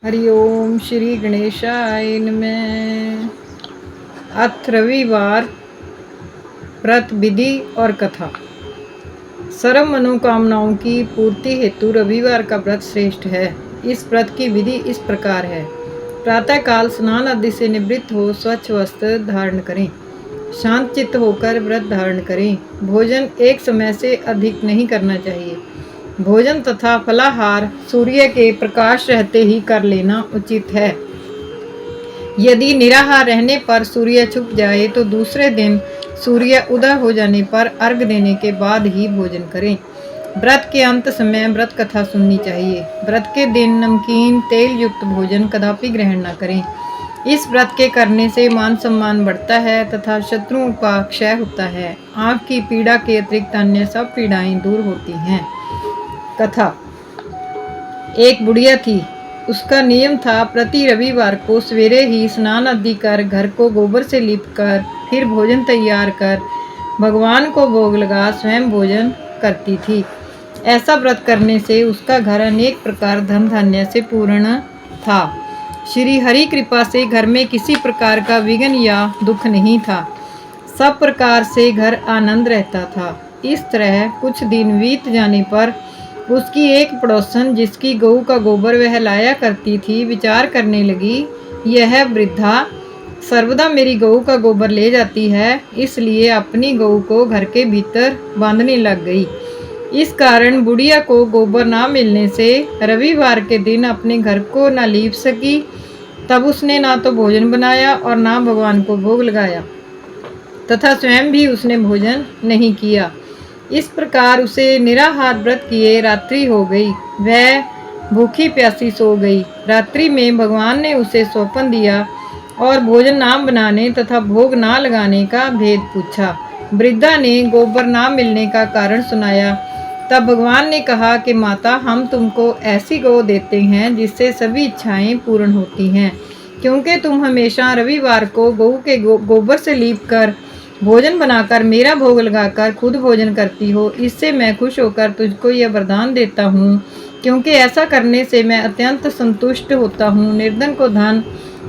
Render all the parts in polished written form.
हरि ओम श्री गणेशाय नमः। अथ रविवार व्रत विधि और कथा। सर्व मनोकामनाओं की पूर्ति हेतु रविवार का व्रत श्रेष्ठ है। इस व्रत की विधि इस प्रकार है। प्रातःकाल स्नान आदि से निवृत्त हो स्वच्छ वस्त्र धारण करें। शांत चित्त होकर व्रत धारण करें। भोजन एक समय से अधिक नहीं करना चाहिए। भोजन तथा फलाहार सूर्य के प्रकाश रहते ही कर लेना उचित है। यदि निराहार रहने पर सूर्य छुप जाए तो दूसरे दिन सूर्य उदय हो जाने पर अर्घ देने के बाद ही भोजन करें। व्रत के अंत समय व्रत कथा सुननी चाहिए। व्रत के दिन नमकीन तेल युक्त भोजन कदापि ग्रहण न करें। इस व्रत के करने से मान सम्मान बढ़ता है तथा शत्रुओं का क्षय होता है। आँख की पीड़ा के अतिरिक्त अन्य सब पीड़ाएं दूर होती हैं। कथा। एक बुढ़िया थी। उसका नियम था प्रति रविवार को सवेरे ही स्नान आदि कर घर को गोबर से लीपकर फिर भोजन तैयार कर भगवान को भोग लगा स्वयं भोजन करती थी। ऐसा व्रत करने से उसका घर अनेक प्रकार धन धान्य से पूर्ण था। श्री हरि कृपा से घर में किसी प्रकार का विघ्न या दुख नहीं था। सब प्रकार से घर आनंद रहता था। इस तरह कुछ दिन बीत जाने पर उसकी एक पड़ोसन जिसकी गऊ का गोबर वह लाया करती थी विचार करने लगी, यह वृद्धा सर्वदा मेरी गऊ का गोबर ले जाती है, इसलिए अपनी गऊ को घर के भीतर बांधने लग गई। इस कारण बुढ़िया को गोबर ना मिलने से रविवार के दिन अपने घर को न लीप सकी। तब उसने ना तो भोजन बनाया और ना भगवान को भोग लगाया तथा स्वयं भी उसने भोजन नहीं किया। इस प्रकार उसे निराहार व्रत किए रात्रि हो गई। वह भूखी प्यासी सो गई। रात्रि में भगवान ने उसे सौंपन दिया और भोजन ना बनाने तथा भोग ना लगाने का भेद पूछा। वृद्धा ने गोबर ना मिलने का कारण सुनाया। तब भगवान ने कहा कि माता, हम तुमको ऐसी गौ देते हैं जिससे सभी इच्छाएं पूर्ण होती हैं। क्योंकि तुम हमेशा रविवार को गऊ के गोबर से लीप कर भोजन बनाकर मेरा भोग लगाकर खुद भोजन करती हो, इससे मैं खुश होकर तुझको यह वरदान देता हूँ। क्योंकि ऐसा करने से मैं अत्यंत संतुष्ट होता हूँ। निर्धन को धन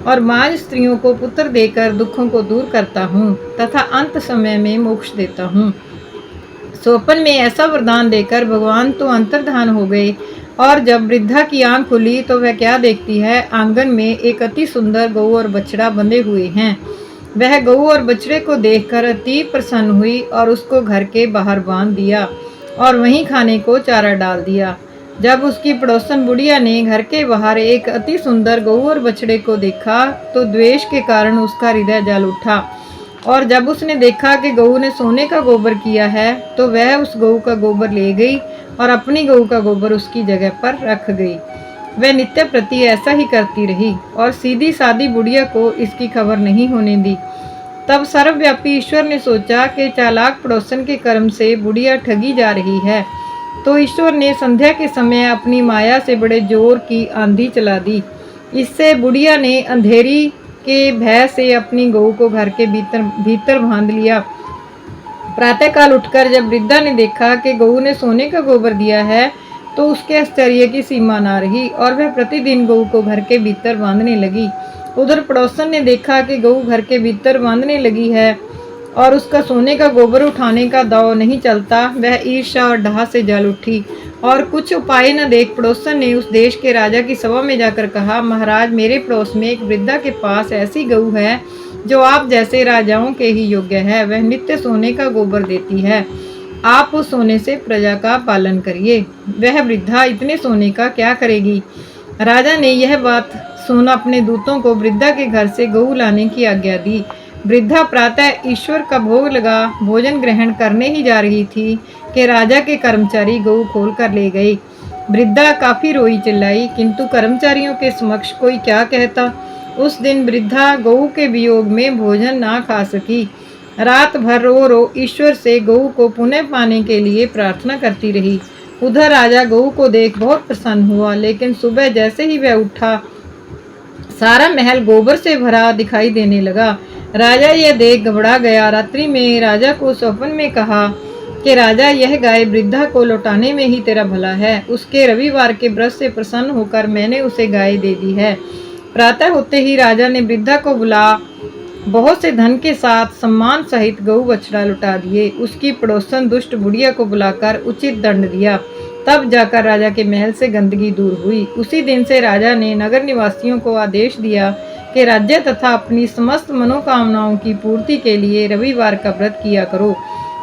और माज स्त्रियों को पुत्र देकर दुखों को दूर करता हूँ तथा अंत समय में मोक्ष देता हूँ। स्वप्न में ऐसा वरदान देकर भगवान तो अंतर्धान हो गए और जब वृद्धा की आंख खुली तो वह क्या देखती है, आंगन में एक अति सुंदर गऊ और बछड़ा बंधे हुए हैं। वह गऊ और बछड़े को देखकर अति प्रसन्न हुई और उसको घर के बाहर बांध दिया और वहीं खाने को चारा डाल दिया। जब उसकी पड़ोसन बुढ़िया ने घर के बाहर एक अति सुंदर गऊ और बछड़े को देखा तो द्वेष के कारण उसका हृदय जल उठा। और जब उसने देखा कि गऊ ने सोने का गोबर किया है तो वह उस गऊ का गोबर ले गई और अपनी गऊ का गोबर उसकी जगह पर रख गई। वह नित्य प्रति ऐसा ही करती रही और सीधी सादी बुढ़िया को इसकी खबर नहीं होने दी। तब सर्वव्यापी ईश्वर ने सोचा कि चालाक पड़ोसन के कर्म से बुढ़िया ठगी जा रही है, तो ईश्वर ने संध्या के समय अपनी माया से बड़े जोर की आंधी चला दी। इससे बुढ़िया ने अंधेरी के भय से अपनी गऊ को घर के भीतर बांध लिया। प्रातःकाल उठकर जब वृद्धा ने देखा कि गऊ ने सोने का गोबर दिया है तो उसके आश्चर्य की सीमा ना रही और वह प्रतिदिन गऊ को घर के भीतर बांधने लगी। उधर पड़ोसन ने देखा कि गऊ घर के भीतर बांधने लगी है और उसका सोने का गोबर उठाने का दाव नहीं चलता। वह ईर्ष्या और डाह से जल उठी और कुछ उपाय न देख पड़ोसन ने उस देश के राजा की सभा में जाकर कहा, महाराज, मेरे पड़ोस में एक वृद्धा के पास ऐसी गऊ है जो आप जैसे राजाओं के ही योग्य है। वह नित्य सोने का गोबर देती है। आप उस सोने से प्रजा का पालन करिए। वह वृद्धा इतने सोने का क्या करेगी? राजा ने यह बात सुन अपने दूतों को वृद्धा के घर से गऊ लाने की आज्ञा दी। वृद्धा प्रातः ईश्वर का भोग लगा भोजन ग्रहण करने ही जा रही थी कि राजा के कर्मचारी गऊ खोल कर ले गए। वृद्धा काफी रोई चिल्लाई, किंतु कर्मचारियों के समक्ष कोई क्या कहता। उस दिन वृद्धा गऊ के वियोग में भोजन ना खा सकी। रात भर रो रो ईश्वर से गऊ को पुनः पाने के लिए प्रार्थना करती रही। उधर राजा गऊ को देख बहुत प्रसन्न हुआ, लेकिन सुबह जैसे ही वह उठा सारा महल गोबर से भरा दिखाई देने लगा। राजा यह देख घबरा गया। रात्रि में राजा को स्वप्न में कहा, कि राजा यह गाय वृद्धा को लौटाने में ही तेरा भला है। उसके रविवार के व्रत से प्रसन्न होकर मैंने उसे गाय दे दी है। प्रातः होते ही राजा ने वृद्धा को बुला बहुत से धन के साथ सम्मान सहित गऊ बछड़ा लौटा दिए। उसकी पड़ोसन दुष्ट बुढ़िया को बुलाकर उचित दंड दिया। तब जाकर राजा के महल से गंदगी दूर हुई। उसी दिन से राजा ने नगर निवासियों को आदेश दिया कि राज्य तथा अपनी समस्त मनोकामनाओं की पूर्ति के लिए रविवार का व्रत किया करो।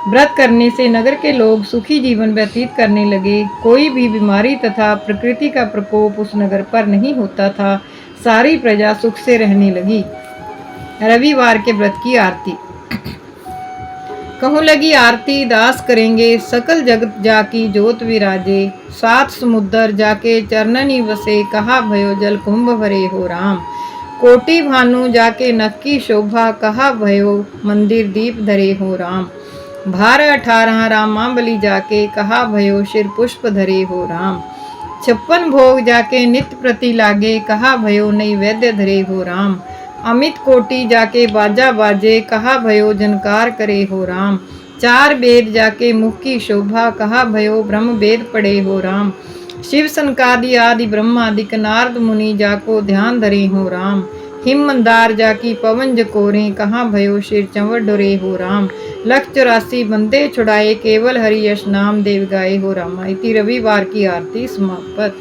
व्रत करने से नगर के लोग सुखी जीवन व्यतीत करने लगे। कोई भी बीमारी तथा प्रकृति का प्रकोप उस नगर पर नहीं होता था। सारी प्रजा सुख से रहने लगी। रविवार के व्रत की आरती। कहूँ लगी आरती दास करेंगे, सकल जगत जाकी ज्योत विराजे। सात समुद्र जाके चरणनी बसे, कहा भयो जल कुंभ भरे हो राम। कोटि भानु जाके नख की शोभा, कहा भयो मंदिर दीप धरे हो राम। भार 18 रामाबली जाके, कहा भयो शिर पुष्प धरे हो राम। 56 भोग जाके नित्य प्रति लागे, कहा भयो नैवेद्य धरे हो राम। अमित कोटि जाके बाजा बाजे, कहा भयो जनकार करे हो राम। 4 वेद जाके मुख की शोभा, कहा भयो ब्रह्म वेद पढ़े हो राम। शिव सनकादि आदि ब्रह्मादिक नारद मुनि जाको ध्यान धरे हो राम। हिम मंदार जाकी पवन जकोरे, कहा भयो शिर चंवर डोरे हो राम। 184 बंदे छुड़ाए, केवल हरि यश नाम देव गाए हो रामा। इति रविवार की आरती समाप्त।